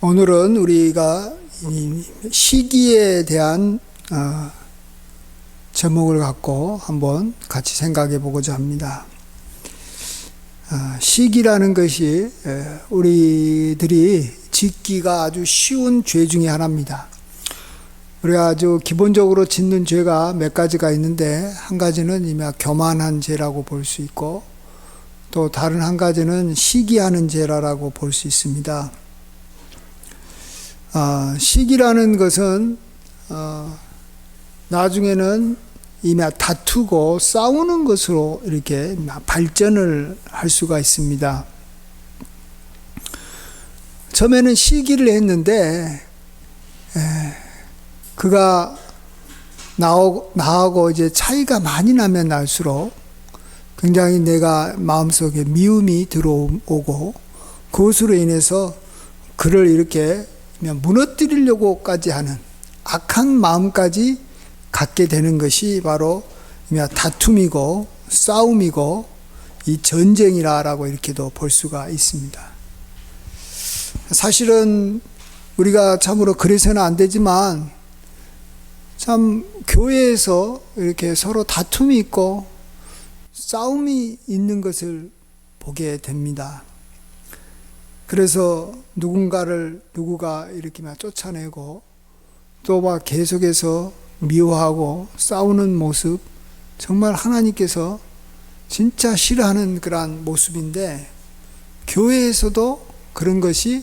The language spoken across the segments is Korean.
오늘은 우리가 이 시기에 대한 제목을 갖고 한번 같이 생각해 보고자 합니다. 시기라는 것이 우리들이 짓기가 아주 쉬운 죄 중에 하나입니다. 우리가 아주 기본적으로 짓는 죄가 몇 가지가 있는데, 한 가지는 이미 교만한 죄라고 볼 수 있고, 또 다른 한 가지는 시기하는 죄라고 볼 수 있습니다. 시기라는 것은 나중에는 이미 다투고 싸우는 것으로 이렇게 발전을 할 수가 있습니다. 처음에는 시기를 했는데 그가 나하고 이제 차이가 많이 나면 날수록 굉장히 내가 마음속에 미움이 들어오고, 그것으로 인해서 그를 이렇게 무너뜨리려고까지 하는 악한 마음까지 갖게 되는 것이 바로 다툼이고 싸움이고 이 전쟁이라고 이렇게도 볼 수가 있습니다. 사실은 우리가 참으로 그래서는 안 되지만, 참 교회에서 이렇게 서로 다툼이 있고 싸움이 있는 것을 보게 됩니다. 그래서 누구가 이렇게 막 쫓아내고 또 막 계속해서 미워하고 싸우는 모습, 정말 하나님께서 진짜 싫어하는 그러한 모습인데, 교회에서도 그런 것이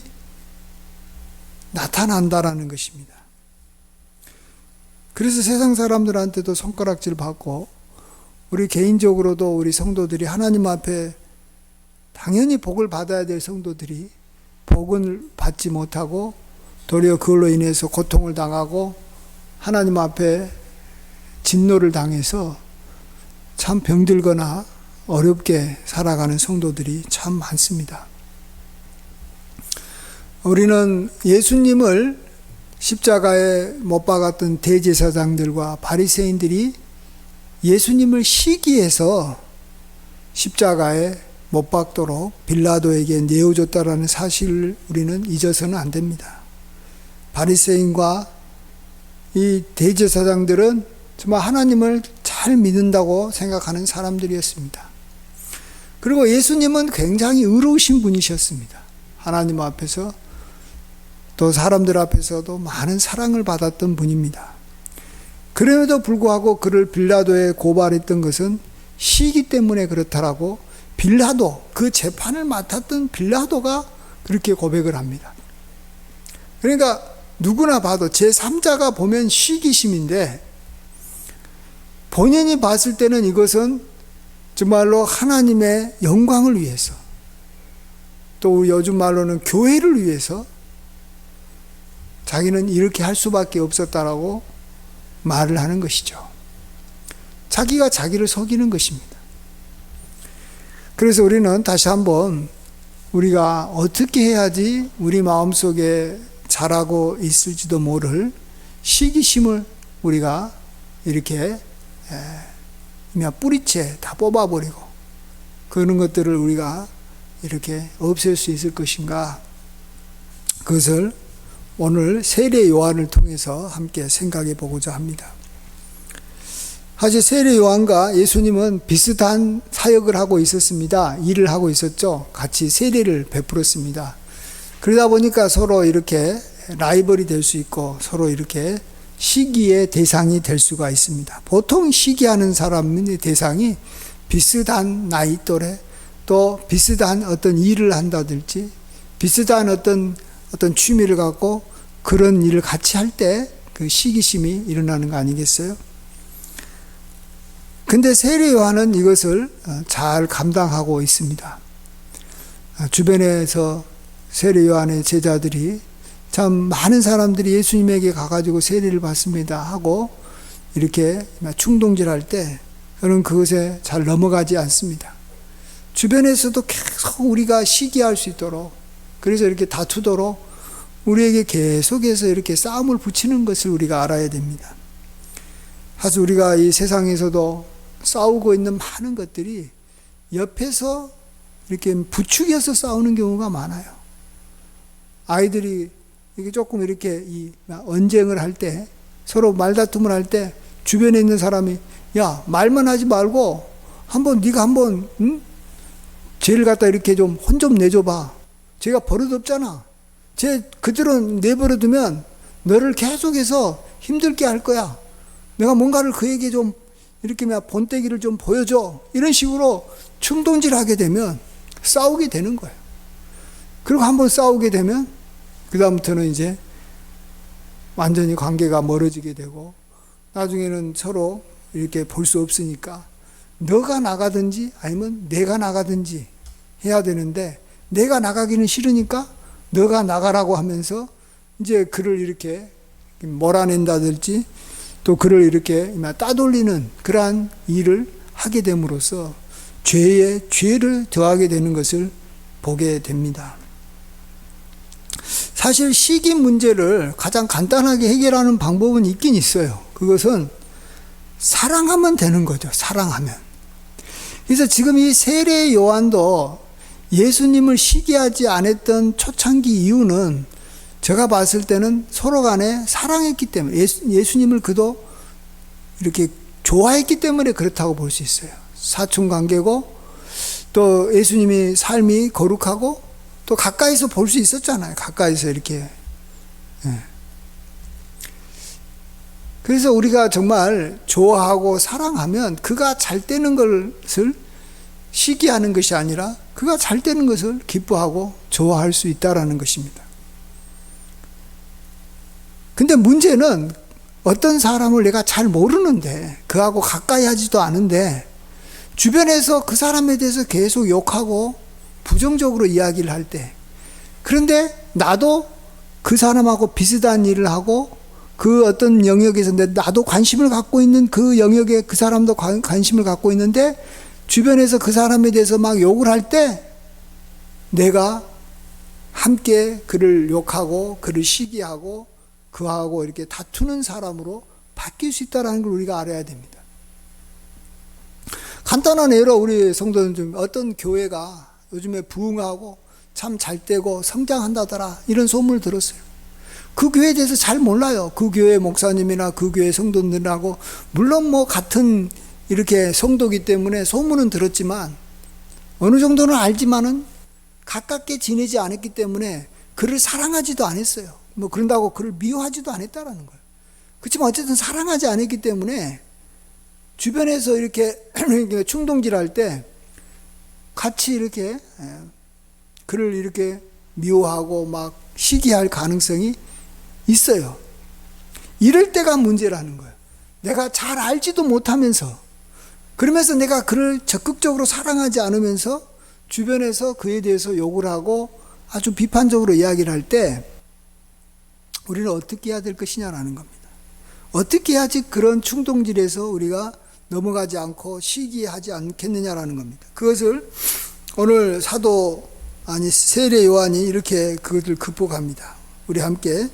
나타난다라는 것입니다. 그래서 세상 사람들한테도 손가락질 받고, 우리 개인적으로도 우리 성도들이 하나님 앞에 당연히 복을 받아야 될 성도들이 복을 받지 못하고 도리어 그걸로 인해서 고통을 당하고 하나님 앞에 진노를 당해서 참 병들거나 어렵게 살아가는 성도들이 참 많습니다. 우리는 예수님을 십자가에 못 박았던 대제사장들과 바리새인들이 예수님을 시기해서 십자가에 못 박도록 빌라도에게 내어줬다라는 사실을 우리는 잊어서는 안 됩니다. 바리새인과 이 대제사장들은 정말 하나님을 잘 믿는다고 생각하는 사람들이었습니다. 그리고 예수님은 굉장히 의로우신 분이셨습니다. 하나님 앞에서 또 사람들 앞에서도 많은 사랑을 받았던 분입니다. 그럼에도 불구하고 그를 빌라도에 고발했던 것은 시기 때문에 그렇다라고 빌라도, 그 재판을 맡았던 빌라도가 그렇게 고백을 합니다. 그러니까 누구나 봐도 제3자가 보면 시기심인데, 본인이 봤을 때는 이것은 정말로 하나님의 영광을 위해서, 또 요즘 말로는 교회를 위해서 자기는 이렇게 할 수밖에 없었다라고 말을 하는 것이죠. 자기가 자기를 속이는 것입니다. 그래서 우리는 다시 한번 우리가 어떻게 해야지 우리 마음속에 자라고 있을지도 모를 시기심을 우리가 이렇게 뿌리채 다 뽑아버리고 그런 것들을 우리가 이렇게 없앨 수 있을 것인가, 그것을 오늘 세례 요한을 통해서 함께 생각해 보고자 합니다. 사실 세례 요한과 예수님은 비슷한 사역을 하고 있었습니다. 일을 하고 있었죠. 같이 세례를 베풀었습니다. 그러다 보니까 서로 이렇게 라이벌이 될 수 있고 서로 이렇게 시기의 대상이 될 수가 있습니다. 보통 시기하는 사람의 대상이 비슷한 나이 또래, 또 비슷한 어떤 일을 한다든지 비슷한 어떤 취미를 갖고 그런 일을 같이 할 때 그 시기심이 일어나는 거 아니겠어요? 근데 세례 요한은 이것을 잘 감당하고 있습니다. 주변에서 세례 요한의 제자들이 참 많은 사람들이 예수님에게 가가지고 세례를 받습니다 하고 이렇게 충동질할 때 그는 그것에 잘 넘어가지 않습니다. 주변에서도 계속 우리가 시기할 수 있도록, 그래서 이렇게 다투도록 우리에게 계속해서 이렇게 싸움을 붙이는 것을 우리가 알아야 됩니다. 사실 우리가 이 세상에서도 싸우고 있는 많은 것들이 옆에서 이렇게 부추겨서 싸우는 경우가 많아요. 아이들이 이게 조금 이렇게 언쟁을 할 때, 서로 말다툼을 할 때 주변에 있는 사람이 야, 말만 하지 말고 네가 한번 쟤를 갖다 이렇게 좀 혼 좀 내줘봐. 쟤가 버릇없잖아. 쟤 그대로 내버려두면 너를 계속해서 힘들게 할 거야. 내가 뭔가를 그에게 좀 이렇게 본때기를 좀 보여줘. 이런 식으로 충동질하게 되면 싸우게 되는 거예요. 그리고 한번 싸우게 되면 그 다음부터는 이제 완전히 관계가 멀어지게 되고 나중에는 서로 이렇게 볼 수 없으니까 너가 나가든지 아니면 내가 나가든지 해야 되는데 내가 나가기는 싫으니까 너가 나가라고 하면서 이제 그를 이렇게 몰아낸다든지 또 그를 이렇게 따돌리는 그러한 일을 하게 됨으로써 죄에 죄를 더하게 되는 것을 보게 됩니다. 사실 시기 문제를 가장 간단하게 해결하는 방법은 있긴 있어요. 그것은 사랑하면 되는 거죠. 사랑하면. 그래서 지금 이 세례 요한도 예수님을 시기하지 않았던 초창기 이유는 제가 봤을 때는 서로 간에 사랑했기 때문에 예수님을 그도 이렇게 좋아했기 때문에 그렇다고 볼 수 있어요. 사촌 관계고 또 예수님이 삶이 거룩하고 또 가까이서 볼 수 있었잖아요. 가까이서 이렇게. 그래서 우리가 정말 좋아하고 사랑하면 그가 잘 되는 것을 시기하는 것이 아니라 그가 잘 되는 것을 기뻐하고 좋아할 수 있다라는 것입니다. 근데 문제는 어떤 사람을 내가 잘 모르는데 그하고 가까이 하지도 않은데 주변에서 그 사람에 대해서 계속 욕하고 부정적으로 이야기를 할 때, 그런데 나도 그 사람하고 비슷한 일을 하고 그 어떤 영역에서 나도 관심을 갖고 있는 그 영역에 그 사람도 관심을 갖고 있는데 주변에서 그 사람에 대해서 막 욕을 할 때 내가 함께 그를 욕하고 그를 시기하고 그하고 이렇게 다투는 사람으로 바뀔 수 있다는 걸 우리가 알아야 됩니다. 간단한 예로 우리 성도는 좀 어떤 교회가 요즘에 부흥하고 참 잘되고 성장한다더라 이런 소문을 들었어요. 그 교회에 대해서 잘 몰라요. 그 교회 목사님이나 그 교회 성도들하고 물론 뭐 같은 이렇게 성도기 때문에 소문은 들었지만 어느 정도는 알지만은 가깝게 지내지 않았기 때문에 그를 사랑하지도 않았어요. 뭐 그런다고 그를 미워하지도 않았다라는 거예요. 그렇지만 어쨌든 사랑하지 않았기 때문에 주변에서 이렇게 충동질할 때 같이 이렇게 그를 이렇게 미워하고 막 시기할 가능성이 있어요. 이럴 때가 문제라는 거예요. 내가 잘 알지도 못하면서 그러면서 내가 그를 적극적으로 사랑하지 않으면서 주변에서 그에 대해서 욕을 하고 아주 비판적으로 이야기를 할 때 우리는 어떻게 해야 될 것이냐라는 겁니다. 어떻게 해야지 그런 충동질에서 우리가 넘어가지 않고 시기하지 않겠느냐라는 겁니다. 그것을 오늘 세례 요한이 이렇게 그것을 극복합니다. 우리 함께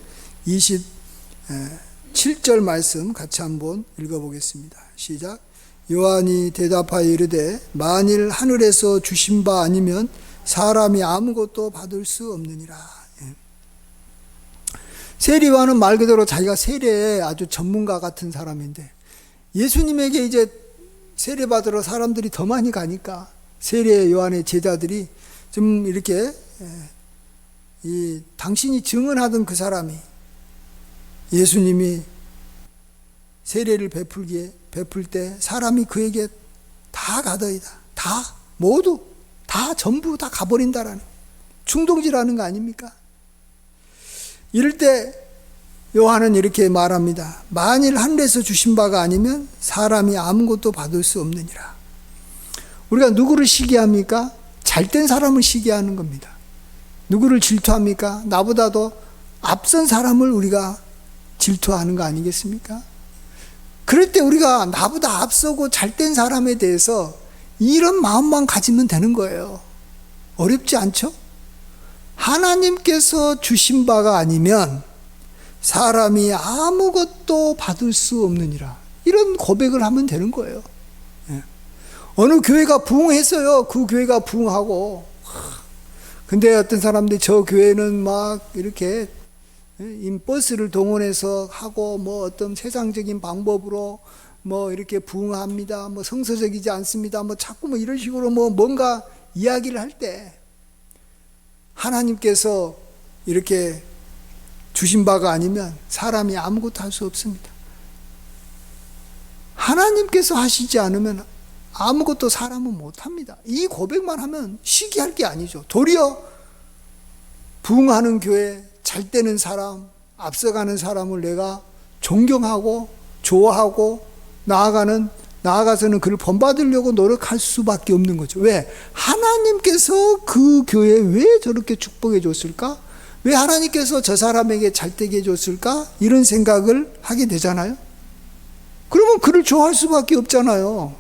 27절 말씀 같이 한번 읽어보겠습니다. 시작. 요한이 대답하여 이르되 만일 하늘에서 주신 바 아니면 사람이 아무것도 받을 수 없느니라. 세례 요한은 말 그대로 자기가 세례에 아주 전문가 같은 사람인데 예수님에게 이제 세례 받으러 사람들이 더 많이 가니까 세례 요한의 제자들이 좀 이렇게 당신이 증언하던 그 사람이 예수님이 세례를 베풀 때 사람이 그에게 다 가더이다. 다 모두 다 전부 다 가버린다라는 충동질하는 거 아닙니까? 이럴 때 요한은 이렇게 말합니다. 만일 하늘에서 주신 바가 아니면 사람이 아무것도 받을 수 없느니라. 우리가 누구를 시기합니까? 잘된 사람을 시기하는 겁니다. 누구를 질투합니까? 나보다도 앞선 사람을 우리가 질투하는 거 아니겠습니까? 그럴 때 우리가 나보다 앞서고 잘된 사람에 대해서 이런 마음만 가지면 되는 거예요. 어렵지 않죠? 하나님께서 주신 바가 아니면 사람이 아무것도 받을 수 없느니라. 이런 고백을 하면 되는 거예요. 어느 교회가 부흥했어요. 그 교회가 부흥하고 근데 어떤 사람들이 저 교회는 막 이렇게 버스를 동원해서 하고 뭐 어떤 세상적인 방법으로 뭐 이렇게 부흥합니다. 뭐 성서적이지 않습니다. 뭐 자꾸 뭐 이런 식으로 뭐 뭔가 이야기를 할 때 하나님께서 이렇게 주신 바가 아니면 사람이 아무것도 할 수 없습니다. 하나님께서 하시지 않으면 아무것도 사람은 못합니다. 이 고백만 하면 시기할 게 아니죠. 도리어 부흥하는 교회, 잘 되는 사람, 앞서가는 사람을 내가 존경하고 좋아하고 나아가서는 그를 본받으려고 노력할 수밖에 없는 거죠. 왜? 하나님께서 그 교회에 왜 저렇게 축복해 줬을까? 왜 하나님께서 저 사람에게 잘 되게 해줬을까? 이런 생각을 하게 되잖아요. 그러면 그를 좋아할 수밖에 없잖아요.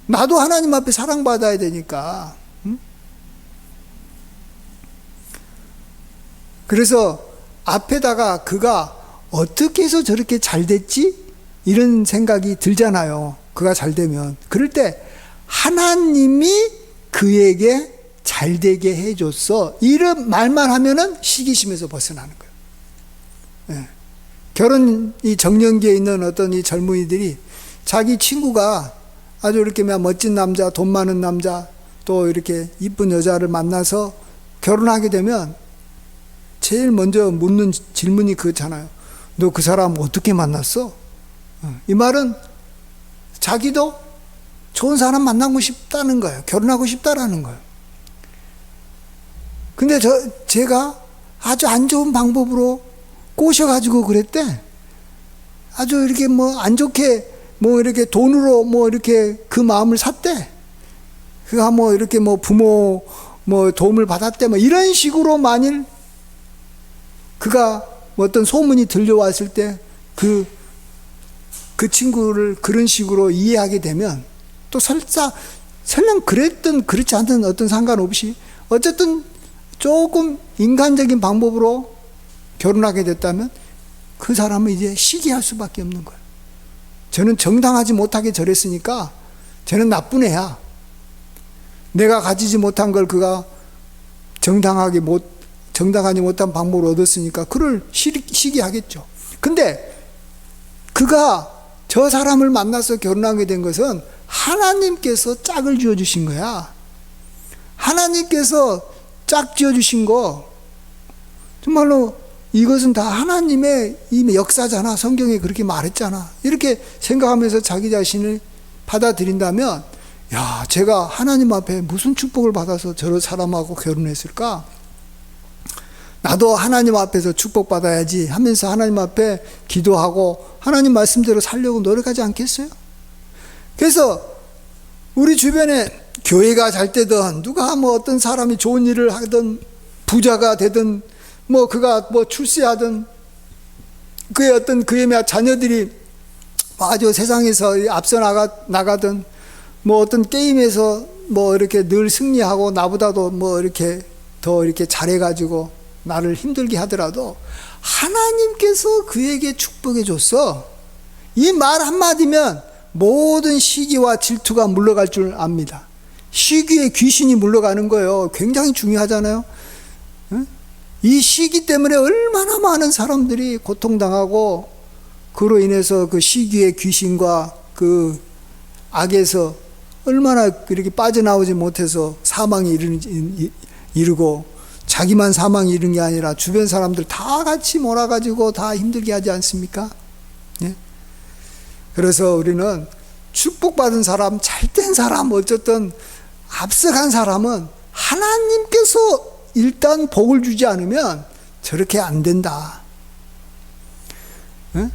나도 하나님 앞에 사랑받아야 되니까. 그래서 앞에다가 그가 어떻게 해서 저렇게 잘 됐지? 이런 생각이 들잖아요. 그가 잘 되면. 그럴 때 하나님이 그에게 잘 되게 해줬어. 이런 말만 하면은 시기심에서 벗어나는 거예요. 예. 결혼 이 정년기에 있는 어떤 이 젊은이들이 자기 친구가 아주 이렇게 멋진 남자, 돈 많은 남자, 또 이렇게 이쁜 여자를 만나서 결혼하게 되면 제일 먼저 묻는 질문이 그렇잖아요. 너 그 사람 어떻게 만났어? 이 말은 자기도 좋은 사람 만나고 싶다는 거예요. 결혼하고 싶다라는 거예요. 근데 제가 아주 안 좋은 방법으로 꼬셔가지고 그랬대. 아주 이렇게 뭐 안 좋게 뭐 이렇게 돈으로 뭐 이렇게 그 마음을 샀대. 그가 뭐 이렇게 뭐 부모 뭐 도움을 받았대. 뭐 이런 식으로 만일 그가 뭐 어떤 소문이 들려왔을 때 그 친구를 그런 식으로 이해하게 되면 또 설령 그랬든 그렇지 않든 어떤 상관없이 어쨌든 조금 인간적인 방법으로 결혼하게 됐다면 그 사람은 이제 시기할 수밖에 없는 거예요. 저는 정당하지 못하게 저랬으니까 쟤는 나쁜 애야. 내가 가지지 못한 걸 그가 정당하지 못한 방법을 얻었으니까 그를 시기하겠죠. 근데 그가 저 사람을 만나서 결혼하게 된 것은 하나님께서 짝을 지어주신 거야. 하나님께서 짝 지어주신 거, 정말로 이것은 다 하나님의 역사잖아. 성경에 그렇게 말했잖아. 이렇게 생각하면서 자기 자신을 받아들인다면, 야, 제가 하나님 앞에 무슨 축복을 받아서 저런 사람하고 결혼했을까? 나도 하나님 앞에서 축복받아야지 하면서 하나님 앞에 기도하고 하나님 말씀대로 살려고 노력하지 않겠어요? 그래서 우리 주변에 교회가 잘 되든 누가 뭐 어떤 사람이 좋은 일을 하든 부자가 되든 뭐 그가 뭐 출세하든 그의 어떤 그의 자녀들이 아주 세상에서 앞서 나가든 뭐 어떤 게임에서 뭐 이렇게 늘 승리하고 나보다도 뭐 이렇게 더 이렇게 잘해가지고 나를 힘들게 하더라도 하나님께서 그에게 축복해 줬어. 이 말 한마디면 모든 시기와 질투가 물러갈 줄 압니다. 시기에 귀신이 물러가는 거예요. 굉장히 중요하잖아요. 이 시기 때문에 얼마나 많은 사람들이 고통당하고 그로 인해서 그 시기의 귀신과 그 악에서 얼마나 이렇게 빠져나오지 못해서 사망에 이르고 자기만 사망에 이른 게 아니라 주변 사람들 다 같이 몰아가지고 다 힘들게 하지 않습니까? 예? 그래서 우리는 축복받은 사람, 잘된 사람, 어쨌든 앞서간 사람은 하나님께서 일단 복을 주지 않으면 저렇게 안 된다. 예?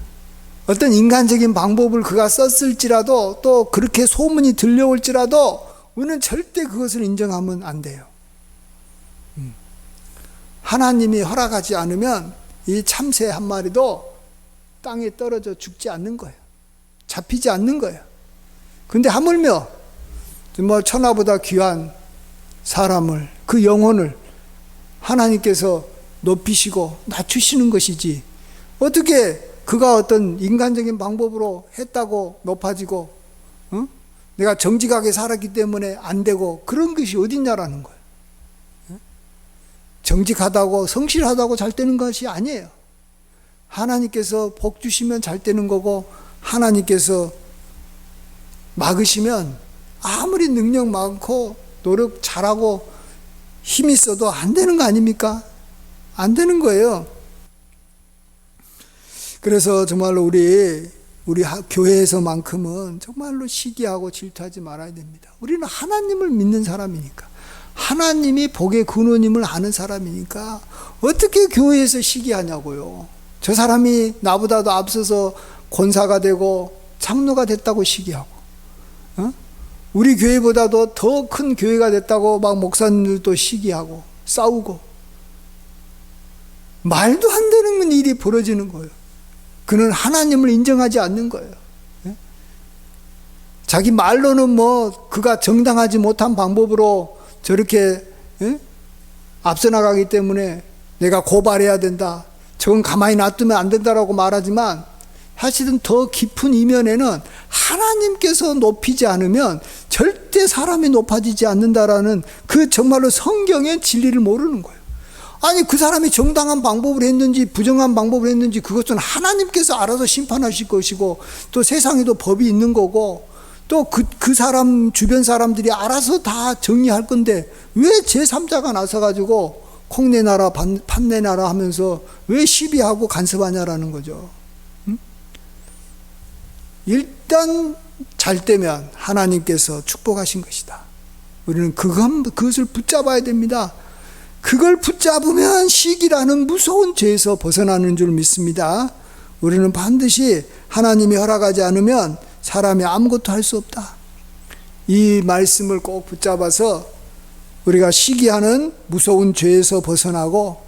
어떤 인간적인 방법을 그가 썼을지라도 또 그렇게 소문이 들려올지라도 우리는 절대 그것을 인정하면 안 돼요. 하나님이 허락하지 않으면 이 참새 한 마리도 땅에 떨어져 죽지 않는 거예요. 잡히지 않는 거예요. 근데 하물며 뭐 천하보다 귀한 사람을, 그 영혼을 하나님께서 높이시고 낮추시는 것이지 어떻게 그가 어떤 인간적인 방법으로 했다고 높아지고 내가 정직하게 살았기 때문에 안 되고 그런 것이 어딨냐라는 거예요. 정직하다고 성실하다고 잘 되는 것이 아니에요. 하나님께서 복 주시면 잘 되는 거고, 하나님께서 막으시면 아무리 능력 많고 노력 잘하고 힘이 있어도 안 되는 거 아닙니까? 안 되는 거예요. 그래서 정말로 우리 교회에서만큼은 정말로 시기하고 질투하지 말아야 됩니다. 우리는 하나님을 믿는 사람이니까, 하나님이 복의 근원임을 아는 사람이니까 어떻게 교회에서 시기하냐고요. 저 사람이 나보다도 앞서서 권사가 되고 장로가 됐다고 시기하고, 우리 교회보다도 더 큰 교회가 됐다고 막 목사님들도 시기하고 싸우고, 말도 안 되는 일이 벌어지는 거예요. 그는 하나님을 인정하지 않는 거예요. 자기 말로는 그가 정당하지 못한 방법으로 저렇게 앞서 나가기 때문에 내가 고발해야 된다, 저건 가만히 놔두면 안 된다라고 말하지만, 사실은 더 깊은 이면에는 하나님께서 높이지 않으면 절대 사람이 높아지지 않는다라는 그 정말로 성경의 진리를 모르는 거예요. 아니, 그 사람이 정당한 방법을 했는지 부정한 방법을 했는지 그것은 하나님께서 알아서 심판하실 것이고, 또 세상에도 법이 있는 거고, 또 그 사람 주변 사람들이 알아서 다 정리할 건데, 왜 제3자가 나서가지고 콩내나라 판내나라 하면서 왜 시비하고 간섭하냐라는 거죠. 일단 잘 되면 하나님께서 축복하신 것이다. 우리는 그것을 붙잡아야 됩니다. 그걸 붙잡으면 시기라는 무서운 죄에서 벗어나는 줄 믿습니다. 우리는 반드시 하나님이 허락하지 않으면 사람이 아무것도 할 수 없다. 이 말씀을 꼭 붙잡아서 우리가 시기하는 무서운 죄에서 벗어나고,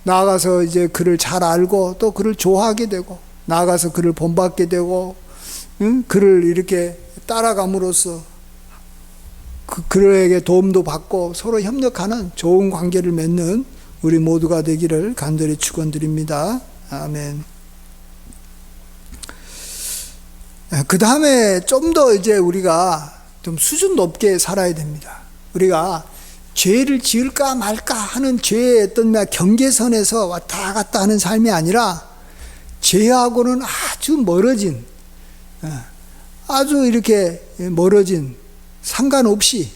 나아가서 이제 그를 잘 알고 또 그를 좋아하게 되고, 나아가서 그를 본받게 되고, 그를 이렇게 따라감으로써 그에게 도움도 받고 서로 협력하는 좋은 관계를 맺는 우리 모두가 되기를 간절히 축원드립니다. 아멘. 그 다음에 좀 더 이제 우리가 좀 수준 높게 살아야 됩니다. 우리가 죄를 지을까 말까 하는 죄의 어떤 경계선에서 왔다 갔다 하는 삶이 아니라, 죄하고는 아주 멀어진, 아주 이렇게 멀어진, 상관없이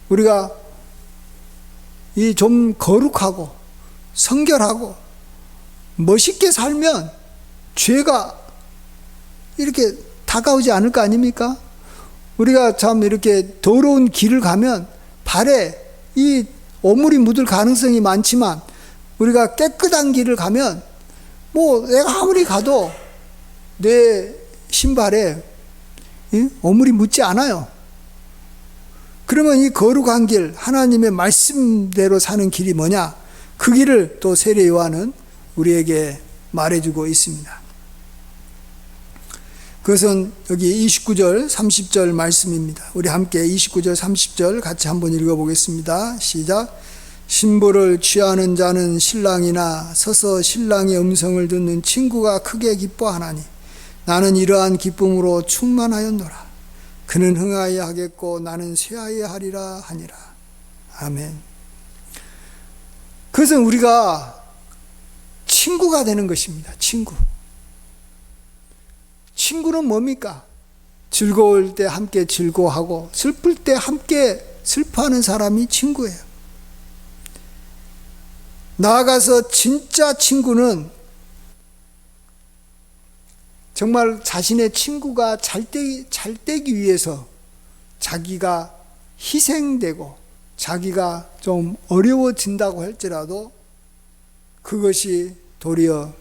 우리가 이 좀 거룩하고 성결하고 멋있게 살면 죄가 이렇게 다가오지 않을 거 아닙니까? 우리가 참 이렇게 더러운 길을 가면 발에 이 오물이 묻을 가능성이 많지만, 우리가 깨끗한 길을 가면 내가 아무리 가도 내 신발에 오물이 묻지 않아요. 그러면 이 거룩한 길, 하나님의 말씀대로 사는 길이 뭐냐? 그 길을 또 세례 요한은 우리에게 말해주고 있습니다. 그것은 여기 29절 30절 말씀입니다. 우리 함께 29절 30절 같이 한번 읽어보겠습니다. 시작. 신부를 취하는 자는 신랑이나 서서 신랑의 음성을 듣는 친구가 크게 기뻐하나니, 나는 이러한 기쁨으로 충만하였노라. 그는 흥하여 하겠고 나는 쇠하여 하리라 하니라. 아멘. 그것은 우리가 친구가 되는 것입니다. 친구는 뭡니까? 즐거울 때 함께 즐거워하고 슬플 때 함께 슬퍼하는 사람이 친구예요. 나아가서 진짜 친구는 정말 자신의 친구가 잘 되기 위해서 자기가 희생되고 자기가 좀 어려워진다고 할지라도 그것이 도리어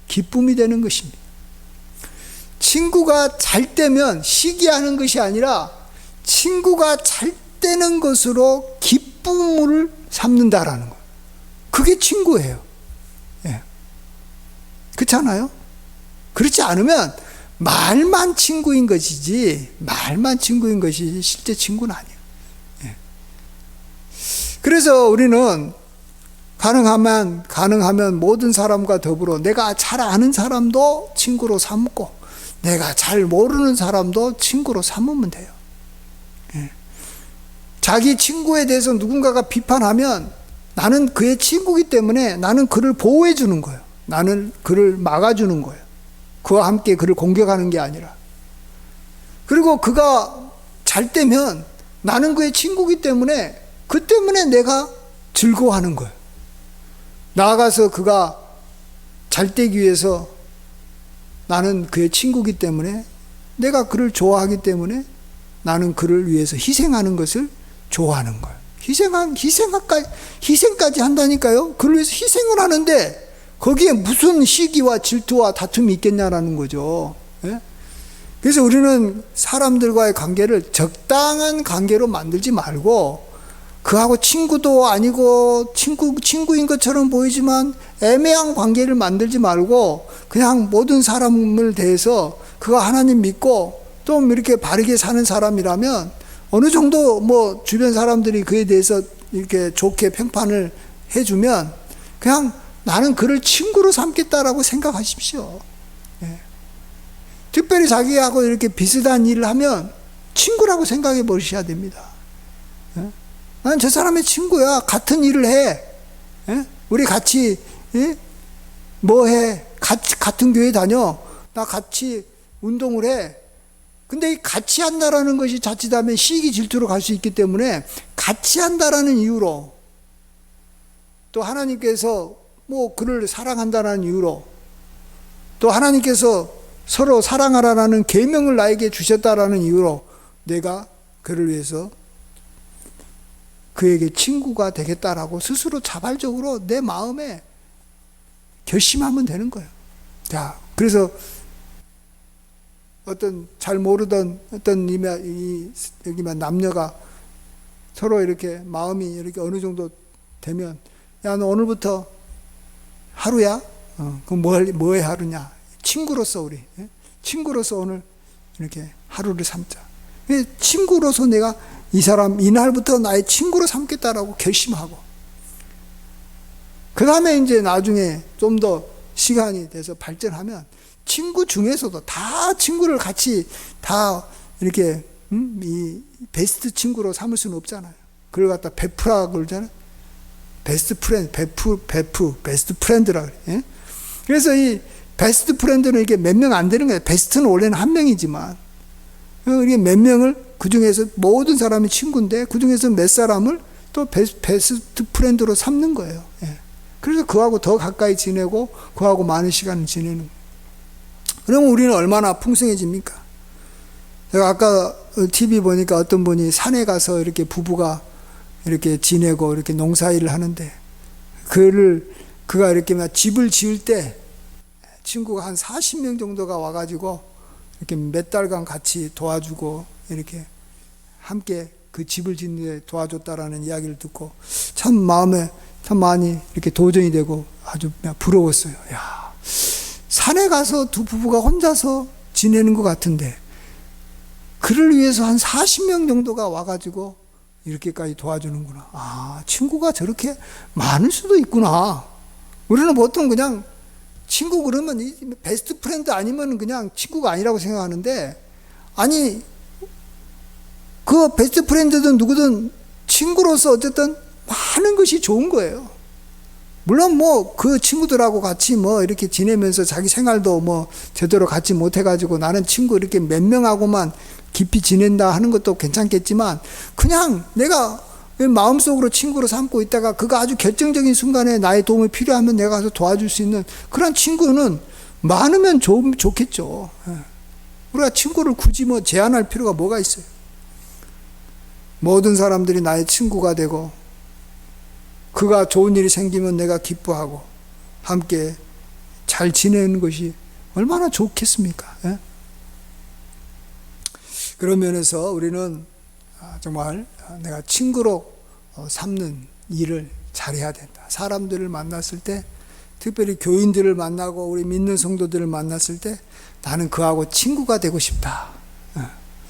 기쁨이 되는 것입니다. 친구가 잘 되면 시기하는 것이 아니라 친구가 잘 되는 것으로 기쁨을 삼는다라는 거예요. 그게 친구예요. 예. 그렇지 않아요? 그렇지 않으면 말만 친구인 것이지 실제 친구는 아니에요. 예. 그래서 우리는 가능하면 모든 사람과 더불어 내가 잘 아는 사람도 친구로 삼고 내가 잘 모르는 사람도 친구로 삼으면 돼요. 예. 자기 친구에 대해서 누군가가 비판하면 나는 그의 친구이기 때문에 나는 그를 보호해 주는 거예요. 나는 그를 막아주는 거예요. 그와 함께 그를 공격하는 게 아니라. 그리고 그가 잘 때면 나는 그의 친구이기 때문에 그 때문에 내가 즐거워하는 거예요. 나아가서 그가 잘 때기 위해서 나는 그의 친구이기 때문에 내가 그를 좋아하기 때문에 나는 그를 위해서 희생하는 것을 좋아하는 거예요. 희생까지 한다니까요. 그를 위해서 희생을 하는데 거기에 무슨 시기와 질투와 다툼이 있겠냐라는 거죠. 예? 그래서 우리는 사람들과의 관계를 적당한 관계로 만들지 말고 그하고 친구도 아니고 친구인 것처럼 보이지만 애매한 관계를 만들지 말고 그냥 모든 사람을 대해서 그가 하나님 믿고 좀 이렇게 바르게 사는 사람이라면 어느 정도 뭐 주변 사람들이 그에 대해서 이렇게 좋게 평판을 해주면 그냥 나는 그를 친구로 삼겠다라고 생각하십시오. 예. 특별히 자기하고 이렇게 비슷한 일을 하면 친구라고 생각해 보셔야 됩니다. 예? 나는 저 사람의 친구야. 같은 일을 해. 예? 우리 같이 예? 뭐 해? 같은 교회 다녀. 나 같이 운동을 해. 근데 이 같이 한다라는 것이 자칫하면 시기 질투로 갈 수 있기 때문에 같이 한다라는 이유로 또 하나님께서 뭐 그를 사랑한다는 이유로 또 하나님께서 서로 사랑하라라는 계명을 나에게 주셨다라는 이유로 내가 그를 위해서 그에게 친구가 되겠다라고 스스로 자발적으로 내 마음에 결심하면 되는 거예요. 자, 그래서 어떤 잘 모르던 어떤 여기만 남녀가 서로 이렇게 마음이 이렇게 어느 정도 되면 야, 너 오늘부터 하루야? 그럼 뭐의 하루냐? 친구로서 우리 친구로서 오늘 이렇게 하루를 삼자. 친구로서 내가 이 사람 이날부터 나의 친구로 삼겠다라고 결심하고 그 다음에 이제 나중에 좀 더 시간이 돼서 발전하면 친구 중에서도 다 친구를 같이 다 이렇게 이 베스트 친구로 삼을 수는 없잖아요. 그걸 갖다 베프라 그러잖아요. 베스트 프렌드, 베스트 프렌드라 그래. 예? 그래서 이 베스트 프렌드는 이게 몇 명 안 되는 거예요. 베스트는 원래는 한 명이지만 이게 몇 명을 그 중에서 모든 사람이 친구인데 그 중에서 몇 사람을 또 베스트 프렌드로 삼는 거예요. 예. 그래서 그하고 더 가까이 지내고 그하고 많은 시간을 지내는 거예요. 그러면 우리는 얼마나 풍성해집니까? 제가 아까 TV 보니까 어떤 분이 산에 가서 이렇게 부부가 이렇게 지내고 이렇게 농사일을 하는데 그가 이렇게 막 집을 지을 때 친구가 한 40명 정도가 와가지고 이렇게 몇 달간 같이 도와주고 이렇게 함께 그 집을 짓는 데 도와줬다라는 이야기를 듣고 참 마음에 참 많이 이렇게 도전이 되고 아주 부러웠어요. 야, 산에 가서 두 부부가 혼자서 지내는 것 같은데 그를 위해서 한 40명 정도가 와가지고 이렇게까지 도와주는구나. 아, 친구가 저렇게 많을 수도 있구나. 우리는 보통 그냥 친구 그러면 베스트 프렌드 아니면 그냥 친구가 아니라고 생각하는데 아니 그 베스트 프렌드든 누구든 친구로서 어쨌든 많은 것이 좋은 거예요. 물론 뭐 그 친구들하고 같이 뭐 이렇게 지내면서 자기 생활도 뭐 제대로 갖지 못해가지고 나는 친구 이렇게 몇 명하고만 깊이 지낸다 하는 것도 괜찮겠지만 그냥 내가 마음속으로 친구로 삼고 있다가 그가 아주 결정적인 순간에 나의 도움이 필요하면 내가 가서 도와줄 수 있는 그런 친구는 많으면 좋겠죠. 우리가 친구를 굳이 뭐 제한할 필요가 뭐가 있어요. 모든 사람들이 나의 친구가 되고 그가 좋은 일이 생기면 내가 기뻐하고 함께 잘 지내는 것이 얼마나 좋겠습니까? 예? 그런 면에서 우리는 정말 내가 친구로 삼는 일을 잘해야 된다. 사람들을 만났을 때 특별히 교인들을 만나고 우리 믿는 성도들을 만났을 때 나는 그하고 친구가 되고 싶다.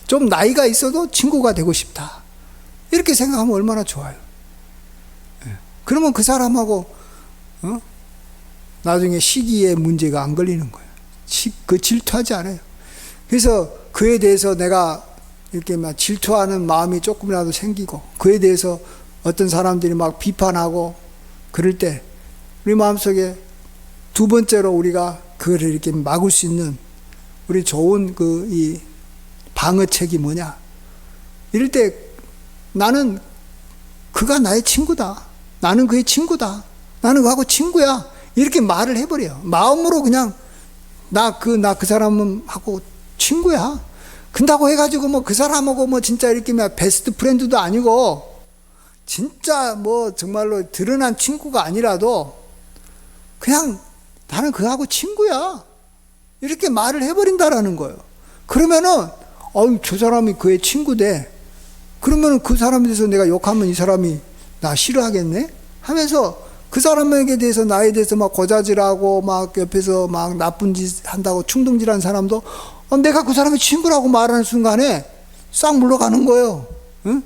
좀 나이가 있어도 친구가 되고 싶다. 이렇게 생각하면 얼마나 좋아요. 그러면 그 사람하고 나중에 시기에 문제가 안 걸리는 거예요. 그 질투하지 않아요. 그래서 그에 대해서 내가 이렇게 막 질투하는 마음이 조금이라도 생기고 그에 대해서 어떤 사람들이 막 비판하고 그럴 때 우리 마음속에 두 번째로 우리가 그걸 이렇게 막을 수 있는 우리 좋은 이 방어책이 뭐냐? 이럴 때 나는 그가 나의 친구다. 나는 그의 친구다. 나는 그하고 친구야. 이렇게 말을 해버려요. 마음으로 그냥 나 그 사람하고 친구야. 근다고 해가지고 뭐 그 사람하고 뭐 진짜 이렇게 베스트 프렌드도 아니고 진짜 뭐 정말로 드러난 친구가 아니라도 그냥 나는 그하고 친구야. 이렇게 말을 해버린다라는 거예요. 그러면은 저 사람이 그의 친구대. 그러면은 그 사람에 대해서 내가 욕하면 이 사람이 나 싫어하겠네? 하면서 그 사람에게 대해서 나에 대해서 막 고자질하고 막 옆에서 막 나쁜 짓 한다고 충동질하는 사람도 내가 그 사람의 친구라고 말하는 순간에 싹 물러가는 거예요. 응?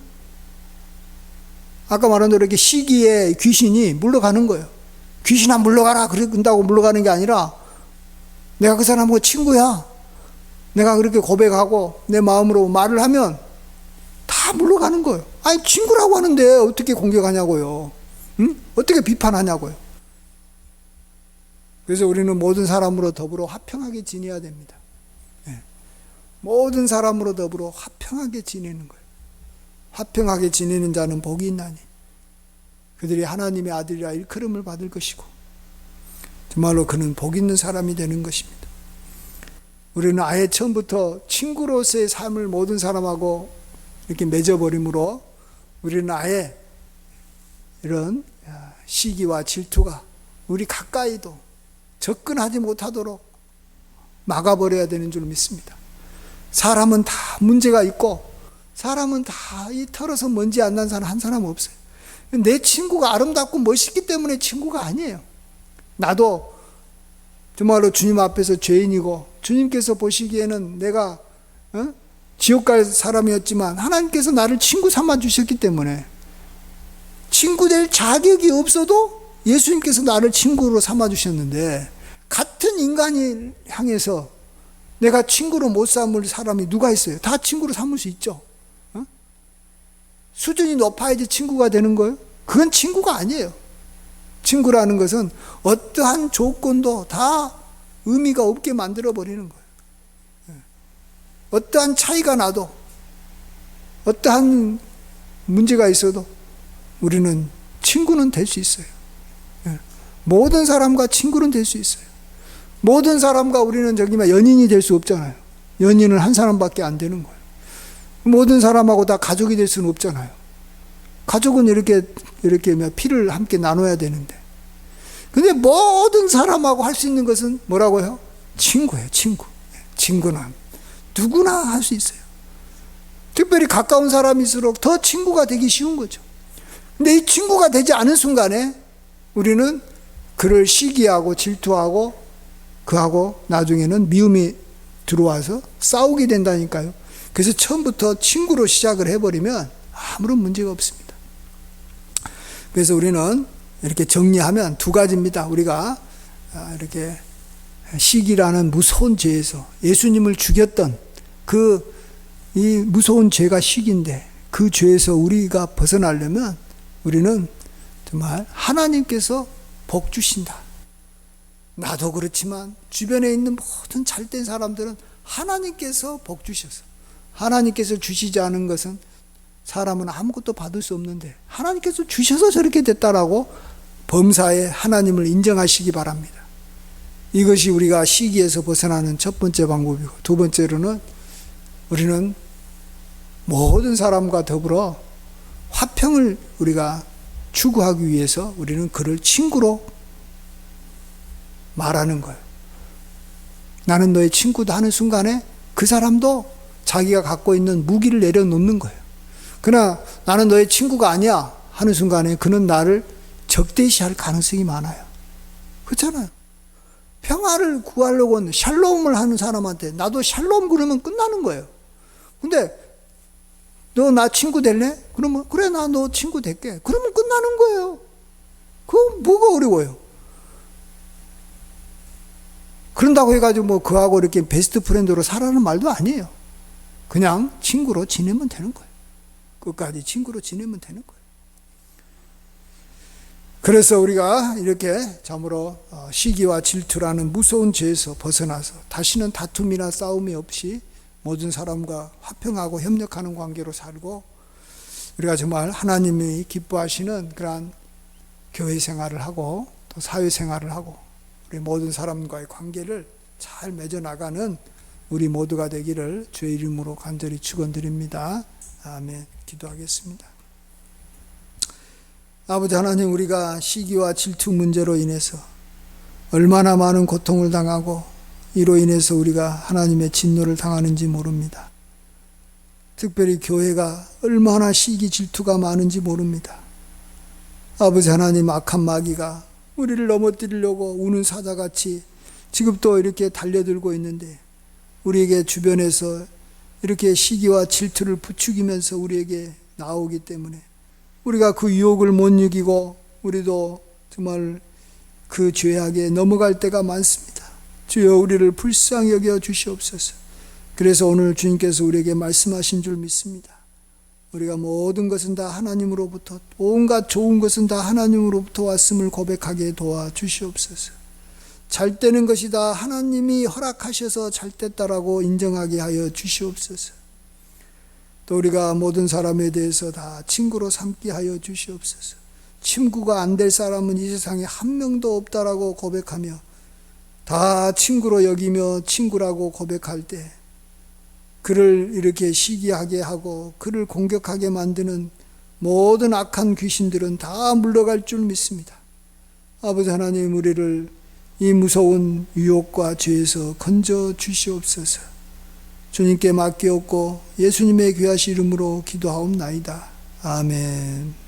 아까 말한 대로 이렇게 시기에 귀신이 물러가는 거예요. 귀신아 물러가라 그런다고 물러가는 게 아니라 내가 그 사람하고 친구야. 내가 그렇게 고백하고 내 마음으로 말을 하면 다 물러가는 거예요. 아니 친구라고 하는데 어떻게 공격하냐고요. 응? 어떻게 비판하냐고요. 그래서 우리는 모든 사람으로 더불어 화평하게 지내야 됩니다. 네. 모든 사람으로 더불어 화평하게 지내는 거예요. 화평하게 지내는 자는 복이 있나니 그들이 하나님의 아들이라 일컬음을 받을 것이고 정말로 그는 복 있는 사람이 되는 것입니다. 우리는 아예 처음부터 친구로서의 삶을 모든 사람하고 이렇게 맺어버림으로 우리는 아예 이런 시기와 질투가 우리 가까이도 접근하지 못하도록 막아버려야 되는 줄 믿습니다. 사람은 다 문제가 있고 사람은 다 이 털어서 먼지 안 난 사람 한 사람 없어요. 내 친구가 아름답고 멋있기 때문에 친구가 아니에요. 나도 정말로 주님 앞에서 죄인이고 주님께서 보시기에는 내가 지옥 갈 사람이었지만 하나님께서 나를 친구 삼아 주셨기 때문에 친구 될 자격이 없어도 예수님께서 나를 친구로 삼아 주셨는데 같은 인간을 향해서 내가 친구로 못 삼을 사람이 누가 있어요? 다 친구로 삼을 수 있죠. 수준이 높아야지 친구가 되는 거예요? 그건 친구가 아니에요. 친구라는 것은 어떠한 조건도 다 의미가 없게 만들어버리는 거예요. 어떠한 차이가 나도 어떠한 문제가 있어도 우리는 친구는 될 수 있어요. 모든 사람과 친구는 될 수 있어요. 모든 사람과 우리는 연인이 될 수 없잖아요. 연인은 한 사람밖에 안 되는 거예요. 모든 사람하고 다 가족이 될 수는 없잖아요. 가족은 이렇게 피를 함께 나눠야 되는데. 근데 모든 사람하고 할 수 있는 것은 뭐라고요? 친구예요, 친구. 친구는 누구나 할 수 있어요. 특별히 가까운 사람일수록 더 친구가 되기 쉬운 거죠. 근데 이 친구가 되지 않은 순간에 우리는 그를 시기하고 질투하고 그하고 나중에는 미움이 들어와서 싸우게 된다니까요. 그래서 처음부터 친구로 시작을 해버리면 아무런 문제가 없습니다. 그래서 우리는 이렇게 정리하면 두 가지입니다. 우리가 이렇게 시기라는 무서운 죄에서 예수님을 죽였던 이 무서운 죄가 시기인데 그 죄에서 우리가 벗어나려면 우리는 정말 하나님께서 복 주신다. 나도 그렇지만 주변에 있는 모든 잘된 사람들은 하나님께서 복 주셔서 하나님께서 주시지 않은 것은 사람은 아무것도 받을 수 없는데 하나님께서 주셔서 저렇게 됐다라고 범사에 하나님을 인정하시기 바랍니다. 이것이 우리가 시기에서 벗어나는 첫 번째 방법이고 두 번째로는 우리는 모든 사람과 더불어 화평을 우리가 추구하기 위해서 우리는 그를 친구로 말하는 거예요. 나는 너의 친구다 하는 순간에 그 사람도 자기가 갖고 있는 무기를 내려놓는 거예요. 그러나 나는 너의 친구가 아니야 하는 순간에 그는 나를 적대시할 가능성이 많아요. 그렇잖아요. 평화를 구하려고 샬롬을 하는 사람한테 나도 샬롬 그러면 끝나는 거예요. 근데 너 나 친구 될래? 그러면 그래 나 너 친구 될게. 그러면 끝나는 거예요. 그거 뭐가 어려워요? 그런다고 해가지고 뭐 그하고 이렇게 베스트 프렌드로 살아는 말도 아니에요. 그냥 친구로 지내면 되는 거예요. 끝까지 친구로 지내면 되는 거예요. 그래서 우리가 이렇게 참으로 시기와 질투라는 무서운 죄에서 벗어나서 다시는 다툼이나 싸움이 없이 모든 사람과 화평하고 협력하는 관계로 살고, 우리가 정말 하나님이 기뻐하시는 그러한 교회 생활을 하고 또 사회 생활을 하고 우리 모든 사람과의 관계를 잘 맺어나가는 우리 모두가 되기를 주의 이름으로 간절히 축원드립니다. 아멘. 기도하겠습니다. 아버지 하나님, 우리가 시기와 질투 문제로 인해서 얼마나 많은 고통을 당하고 이로 인해서 우리가 하나님의 진노를 당하는지 모릅니다. 특별히 교회가 얼마나 시기 질투가 많은지 모릅니다. 아버지 하나님, 악한 마귀가 우리를 넘어뜨리려고 우는 사자같이 지금 또 이렇게 달려들고 있는데, 우리에게 주변에서 이렇게 시기와 질투를 부추기면서 우리에게 나오기 때문에 우리가 그 유혹을 못 이기고 우리도 정말 그 죄악에 넘어갈 때가 많습니다. 주여, 우리를 불쌍히 여겨 주시옵소서. 그래서 오늘 주님께서 우리에게 말씀하신 줄 믿습니다. 우리가 모든 것은 다 하나님으로부터, 온갖 좋은 것은 다 하나님으로부터 왔음을 고백하게 도와주시옵소서. 잘 되는 것이 다 하나님이 허락하셔서 잘 됐다라고 인정하게 하여 주시옵소서. 또 우리가 모든 사람에 대해서 다 친구로 삼게 하여 주시옵소서. 친구가 안 될 사람은 이 세상에 한 명도 없다라고 고백하며 다 친구로 여기며 친구라고 고백할 때 그를 이렇게 시기하게 하고 그를 공격하게 만드는 모든 악한 귀신들은 다 물러갈 줄 믿습니다. 아버지 하나님, 우리를 이 무서운 유혹과 죄에서 건져 주시옵소서. 주님께 맡기옵고 예수님의 귀하신 이름으로 기도하옵나이다. 아멘.